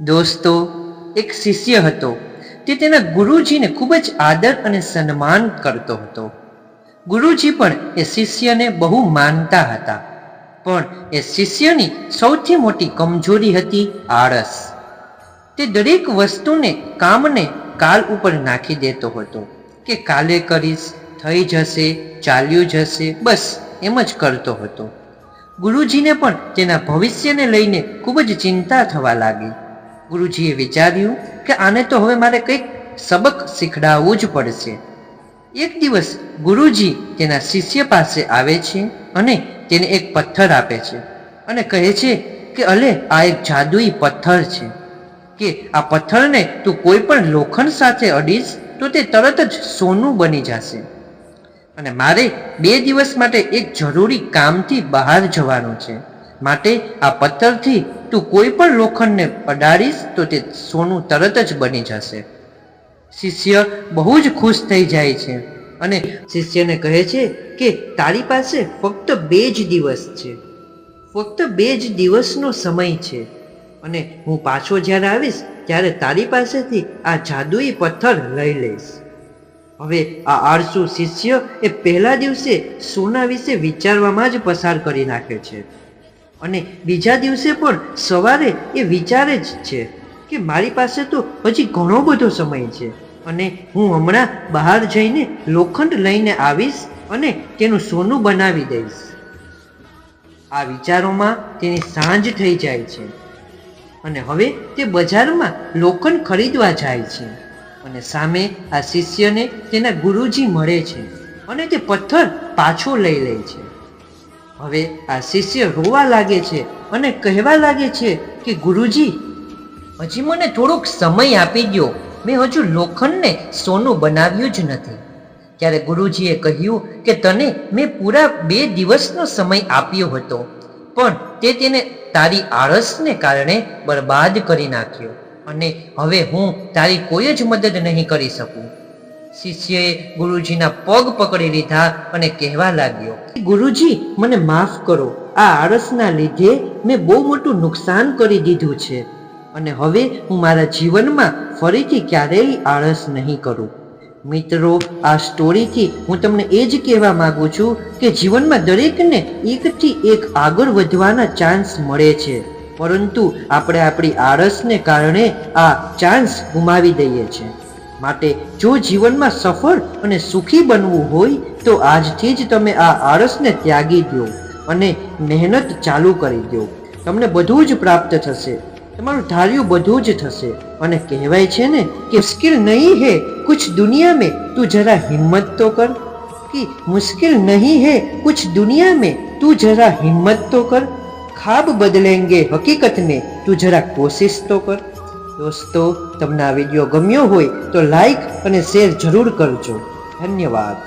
દોસ્તો, એક શિષ્ય હતો. તે તેના ગુરુજીને ખૂબ જ આદર અને સન્માન કરતો હતો. ગુરુજી પણ એ શિષ્યને બહુ માનતા હતા. પણ એ શિષ્યની સૌથી મોટી કમજોરી હતી આળસ. તે દરેક વસ્તુને કામને કાલ ઉપર નાખી દેતો હતો કે કાલે કરીશ, થઈ જશે, ચાલ્યું જશે, બસ એમ જ કરતો હતો. ગુરુજીને પણ તેના ભવિષ્યને લઈને ખૂબ જ ચિંતા થવા લાગી. ગુરુજીએ વિચાર્યું કે આને તો હવે મારે કંઈક સબક શીખડાવવું જ પડશે. એક દિવસ ગુરુજી તેના શિષ્ય પાસે આવે છે અને તેને એક પથ્થર આપે છે અને કહે છે કે અલે, આ એક જાદુઈ પથ્થર છે કે આ પથ્થરને તું કોઈ પણ લોખંડ સાથે અડીશ તો તે તરત જ સોનું બની જશે. અને મારે 2 દિવસ માટે એક જરૂરી કામથી બહાર જવાનું છે, માટે આ પથ્થરથી તું કોઈ પણ લોખંડને અડાડીશ તો તે સોનું તરત જ બની જશે. શિષ્ય બહુ જ ખુશ થઈ જાય છે અને શિષ્યને કહે છે કે તારી પાસે ફક્ત 2 જ દિવસ છે, ફક્ત 2 જ દિવસનો સમય છે અને હું પાછો જ્યારે આવીશ ત્યારે તારી પાસેથી આ જાદુઈ પથ્થર લઈ લઈશ. હવે આ આળસુ શિષ્ય એ પહેલા દિવસે સોના વિશે વિચારવામાં જ પસાર કરી નાખે છે અને બીજા દિવસે પણ સવારે એ વિચારે જ છે કે મારી પાસે તો હજી ઘણો બધો સમય છે અને હું હમણાં બહાર જઈને લોખંડ લઈને આવીશ અને તેનું સોનું બનાવી દઈશ. આ વિચારોમાં તેની સાંજ થઈ જાય છે અને હવે તે બજારમાં લોખંડ ખરીદવા જાય છે અને સામે આ શિષ્યને તેના ગુરુજી મળે છે અને તે પથ્થર પાછો લઈ લે છે. હવે આ શિષ્ય રોવા લાગે છે અને કહેવા લાગે છે કે ગુરુજી, હજી મને થોડોક સમય આપી દો, મેં હજુ લોખંડને સોનું બનાવ્યું જ નથી. ત્યારે ગુરુજીએ કહ્યું કે તને મેં પૂરા 2 દિવસનો સમય આપ્યો હતો, પણ તે તેને તારી આળસને કારણે બરબાદ કરી નાખ્યો અને હવે હું તારી કોઈ જ મદદ નહીં કરી શકું. શિષ્યએ ગુરુજીના પગ પકડી લીધા અને કહેવા લાગ્યો, ગુરુજી, મને માફ કરો, આ આળસના લીધે મેં બહુ મોટું નુકસાન કરી દીધું છે અને હવે હું મારા જીવનમાં ફરીથી ક્યારેય આળસ નહીં કરું. મિત્રો, આ સ્ટોરીથી હું તમને એ જ કહેવા માંગુ છું કે જીવનમાં દરેકને એકથી એક આગળ વધવાના ચાન્સ મળે છે, પરંતુ આપણે આપણી આળસને કારણે આ ચાન્સ ગુમાવી દઈએ છીએ. માટે જો જીવનમાં સફળ અને સુખી બનવું હોય તો આજથી જ તમે આ આળસને ત્યાગી દો અને મહેનત ચાલુ કરી દો. તમને બધું જ પ્રાપ્ત થશે, તમારું ધાર્યું બધું જ થશે. અને કહેવાય છે ને કે મુશ્किल નહીં હે कुछ दुनिया में, તું જરા હિંમત તો કર. કે મુશ્किल નહીં હે कुछ दुनिया में, તું જરા હિંમત તો કર. ખ્વાબ બદલેંગે હકીકત में, તું જરા કોશિશ તો કર. દોસ્તો, તમને આ વિડીયો ગમ્યો હોય તો લાઈક અને શેર જરૂર કરજો. ધન્યવાદ.